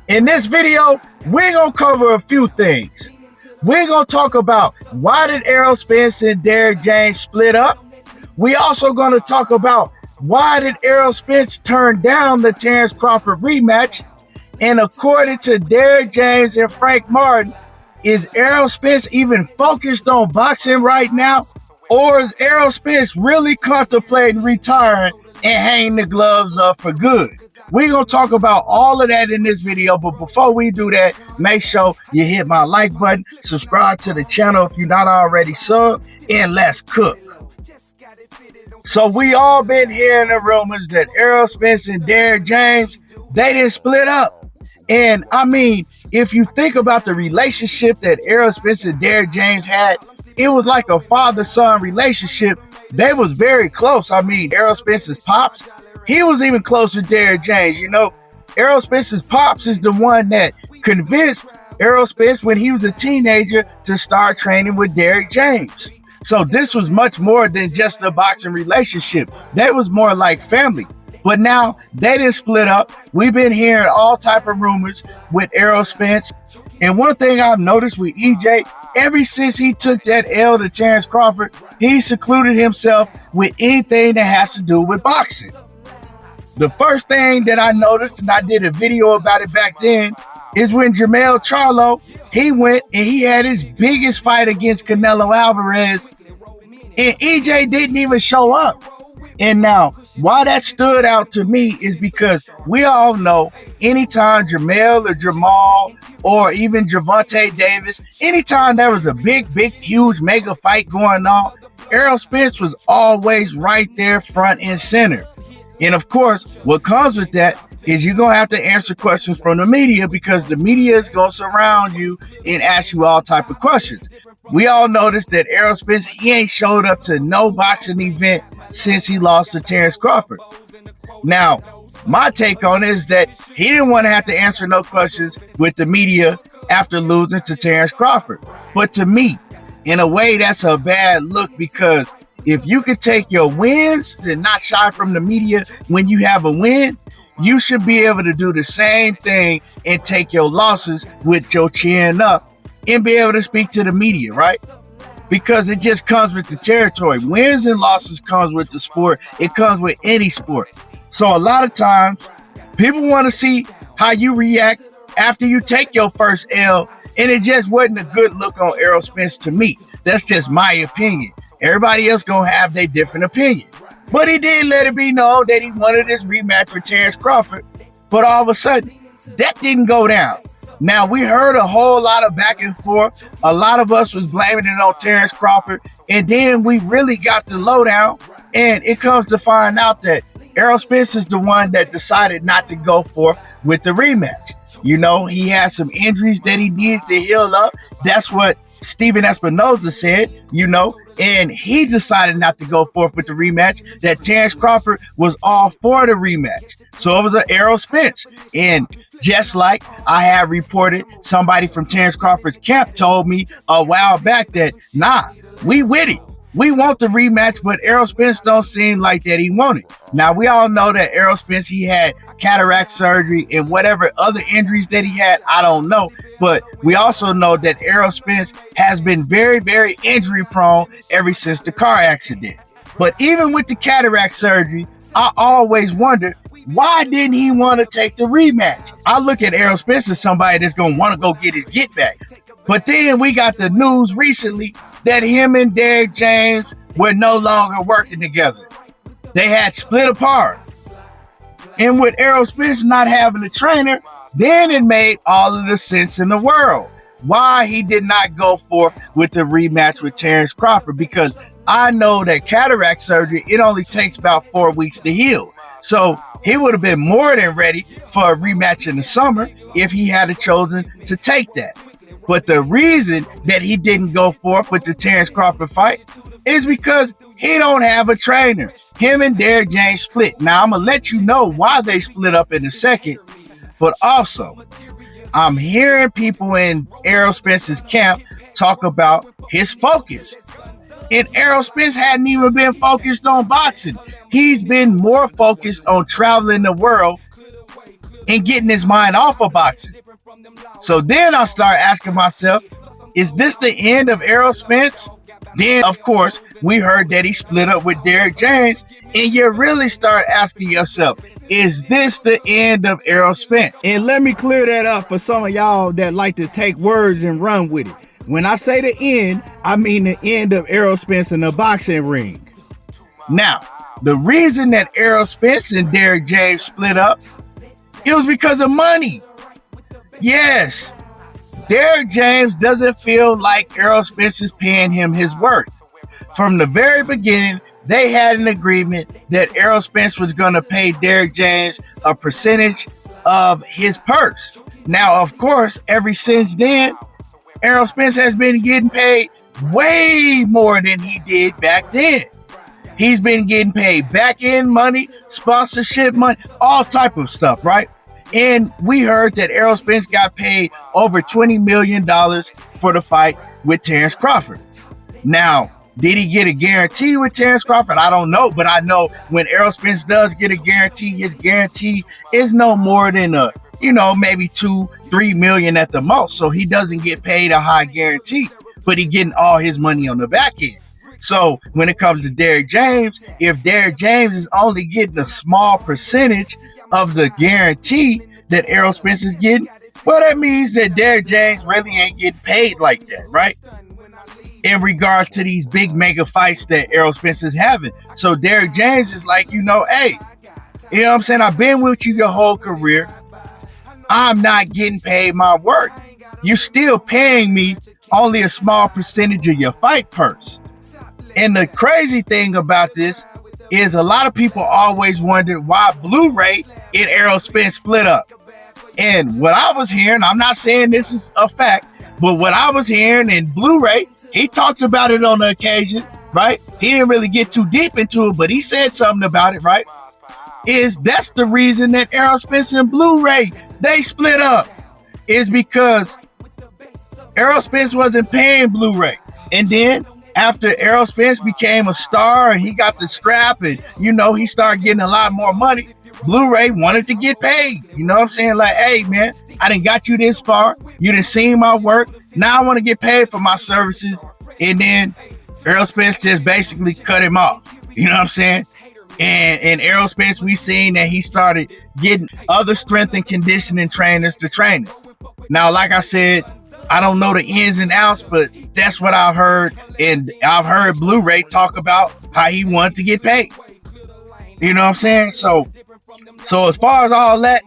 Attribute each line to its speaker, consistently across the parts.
Speaker 1: In this video, we're going to cover a few things. We're going to talk about why did Errol Spence and Derrick James split up. We also going to talk about why did Errol Spence turn down the Terrence Crawford rematch. And according to Derrick James and Frank Martin, is Errol Spence even focused on boxing right now? Or is Errol Spence really contemplating retiring and hanging the gloves up for good? We're going to talk about all of that in this video, but before we do that, make sure you hit my like button, subscribe to the channel if you're not already subbed, and let's cook. So we all been hearing the rumors that Errol Spence and Derrick James, they didn't split up. And I mean, if you think about the relationship that Errol Spence and Derrick James had, it was like a father-son relationship. They was very close. I mean, Errol Spence's pops, he was even closer to Derrick James. You know, Errol Spence's pops is the one that convinced Errol Spence when he was a teenager to start training with Derrick James. So this was much more than just a boxing relationship. That was more like family. But now they didn't split up. We've been hearing all type of rumors with Errol Spence. And one thing I've noticed with EJ, ever since he took that L to Terrence Crawford, he secluded himself with anything that has to do with boxing. The first thing that I noticed, and I did a video about it back then, is when Jermell Charlo, he went and he had his biggest fight against Canelo Alvarez, and EJ didn't even show up. And now, why that stood out to me is because we all know anytime Jermell or Jamal or even Gervonta Davis, anytime there was a big, huge mega fight going on, Errol Spence was always right there front and center. And of course, what comes with that is you're going to have to answer questions from the media, because the media is going to surround you and ask you all type of questions. We all noticed that Errol Spence, he ain't showed up to no boxing event since he lost to Terrence Crawford. Now, my take on it is that he didn't want to have to answer no questions with the media after losing to Terrence Crawford. But to me, in a way, that's a bad look, because if you could take your wins and not shy from the media when you have a win, you should be able to do the same thing and take your losses with your chin up and be able to speak to the media, right? Because it just comes with the territory. Wins and losses comes with the sport. It comes with any sport. So a lot of times, people want to see how you react after you take your first L, and it just wasn't a good look on Errol Spence to me. That's just my opinion. Everybody else gonna have their different opinion. But he did let it be known that he wanted this rematch with Terrence Crawford. But all of a sudden, that didn't go down. Now, we heard a whole lot of back and forth. A lot of us was blaming it on Terrence Crawford. And then we really got the lowdown. And it comes to find out that Errol Spence is the one that decided not to go forth with the rematch. You know, he had some injuries that he needed to heal up. That's what Steven Espinoza said, you know. And he decided not to go forth with the rematch, that Terrence Crawford was all for the rematch. So it was an Errol Spence. And just like I have reported, somebody from Terrence Crawford's camp told me a while back that, nah, we with it. We want the rematch, but Errol Spence don't seem like that he wanted. Now, we all know that Errol Spence, he had cataract surgery and whatever other injuries that he had, I don't know. But we also know that Errol Spence has been very, injury prone ever since the car accident. But even with the cataract surgery, I always wondered, why didn't he want to take the rematch? I look at Errol Spence as somebody that's going to want to go get his get back. But then we got the news recently that him and Derrick James were no longer working together. They had split apart. And with Errol Spence not having a trainer, then it made all of the sense in the world why he did not go forth with the rematch with Terrence Crawford. Because I know that cataract surgery, it only takes about 4 weeks to heal. So he would have been more than ready for a rematch in the summer if he had chosen to take that. But the reason that he didn't go forth with the Terrence Crawford fight is because he don't have a trainer. Him and Derrick James split. Now, I'm going to let you know why they split up in a second. But also, I'm hearing people in Errol Spence's camp talk about his focus. And Errol Spence hadn't even been focused on boxing. He's been more focused on traveling the world and getting his mind off of boxing. So then I start asking myself, is this the end of Errol Spence? Then, of course, we heard that he split up with Derrick James, and you really start asking yourself, is this the end of Errol Spence?
Speaker 2: And let me clear that up for some of y'all that like to take words and run with it. When I say the end, I mean the end of Errol Spence in the boxing ring.
Speaker 1: Now, the reason that Errol Spence and Derrick James split up, it was because of money. Yes, Derrick James doesn't feel like Errol Spence is paying him his worth. From the very beginning, they had an agreement that Errol Spence was going to pay Derrick James a percentage of his purse. Now, of course, ever since then, Errol Spence has been getting paid way more than he did back then. He's been getting paid back-end money, sponsorship money, all type of stuff, right? And we heard that Errol Spence got paid over $20 million for the fight with Terrence Crawford. Now, did he get a guarantee with Terrence Crawford? I don't know, but I know when Errol Spence does get a guarantee, his guarantee is no more than maybe $2-3 million at the most. So he doesn't get paid a high guarantee, but he getting all his money on the back end. So when it comes to Derrick James, if Derrick James is only getting a small percentage of the guarantee that Errol Spence is getting, well, that means that Derrick James really ain't getting paid like that, right? In regards to these big mega fights that Errol Spence is having. So Derrick James is like, hey, you know what I'm saying? I've been with you your whole career. I'm not getting paid my worth. You're still paying me only a small percentage of your fight purse. And the crazy thing about this is a lot of people always wondered why Blu-ray and Errol Spence split up. And what I was hearing, I'm not saying this is a fact, but what I was hearing in Blu-ray, he talked about it on the occasion, right? He didn't really get too deep into it, but he said something about it, right? That's the reason that Errol Spence and Blu-ray, they split up, is because Errol Spence wasn't paying Blu-ray. And then after Errol Spence became a star and he got the strap and, he started getting a lot more money, Blu-ray wanted to get paid. You know what I'm saying? Like, hey, man, I done got you this far. You done seen my work. Now I want to get paid for my services. And then Errol Spence just basically cut him off. You know what I'm saying? And Errol Spence, we seen that he started getting other strength and conditioning trainers to train him. Now, like I said, I don't know the ins and outs, but that's what I've heard. And I've heard Blu-ray talk about how he wanted to get paid. You know what I'm saying? So as far as all that,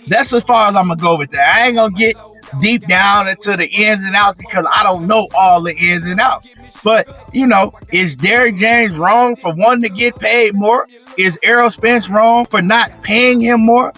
Speaker 1: that's as far as I'm going to go with that. I ain't going to get deep down into the ins and outs because I don't know all the ins and outs. But, is Derrick James wrong for wanting to get paid more? Is Errol Spence wrong for not paying him more?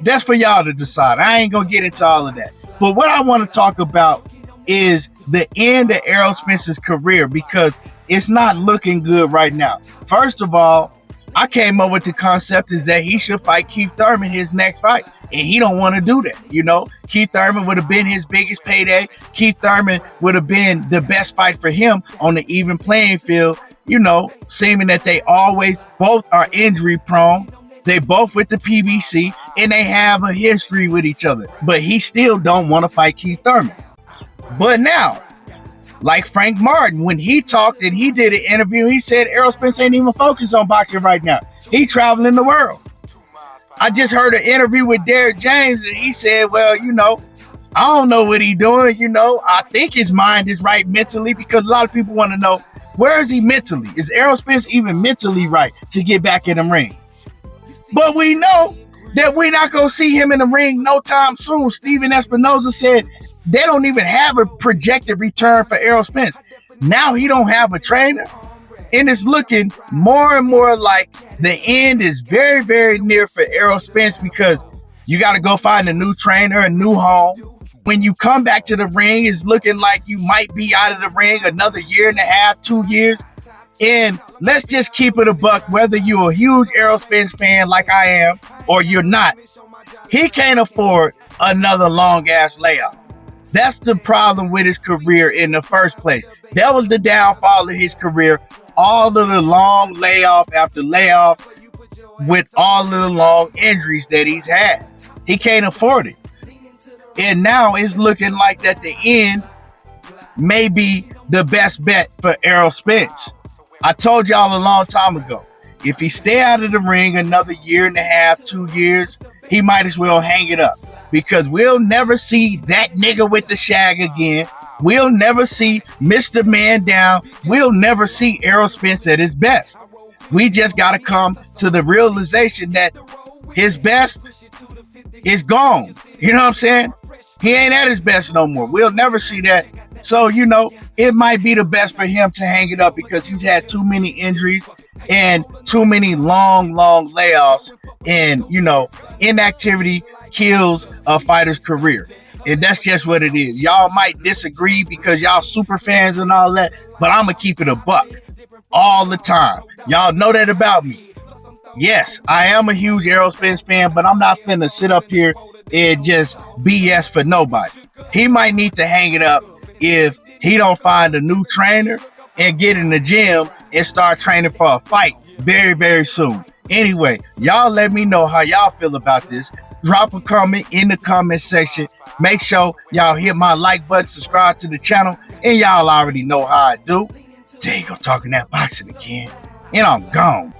Speaker 1: That's for y'all to decide. I ain't going to get into all of that. But what I want to talk about is the end of Errol Spence's career because it's not looking good right now. First of all, I came up with the concept is that he should fight Keith Thurman his next fight, and he don't want to do that. Keith Thurman would have been his biggest payday. Keith Thurman would have been the best fight for him on the even playing field, seeming that they always both are injury prone. They both with the PBC, and they have a history with each other. But he still don't want to fight Keith Thurman. But now, like Frank Martin, when he talked and he did an interview, he said Errol Spence ain't even focused on boxing right now. He traveling the world. I just heard an interview with Derrick James, and he said, well, I don't know what he doing. I think his mind is right mentally because a lot of people want to know, where is he mentally? Is Errol Spence even mentally right to get back in the ring? But we know that we're not going to see him in the ring no time soon. Steven Espinoza said they don't even have a projected return for Errol Spence. Now he don't have a trainer. And it's looking more and more like the end is very, very near for Errol Spence because you got to go find a new trainer, a new home. When you come back to the ring, it's looking like you might be out of the ring another year and a half, 2 years. And let's just keep it a buck, whether you're a huge Errol Spence fan like I am or you're not. He can't afford another long-ass layoff. That's the problem with his career in the first place. That was the downfall of his career. All of the long layoff after layoff with all of the long injuries that he's had. He can't afford it. And now it's looking like that the end may be the best bet for Errol Spence. I told y'all a long time ago, if he stay out of the ring another year and a half, 2 years, he might as well hang it up, because we'll never see that nigga with the shag again. We'll never see Mr. Man Down. We'll never see Errol Spence at his best. We just got to come to the realization that his best is gone. You know what I'm saying? He ain't at his best no more. We'll never see that. So, you know, it might be the best for him to hang it up, because he's had too many injuries and too many long layoffs. And, you know, inactivity kills a fighter's career. And that's just what it is. Y'all might disagree because y'all super fans and all that, but I'm going to keep it a buck all the time. Y'all know that about me. Yes, I am a huge Errol Spence fan, but I'm not finna sit up here and just BS for nobody. He might need to hang it up if he don't find a new trainer and get in the gym and start training for a fight very, very soon. Anyway, y'all let me know how y'all feel about this. Drop a comment in the comment section. Make sure y'all hit my like button, subscribe to the channel, and y'all already know how I do. There you go, talking that boxing again, and I'm gone.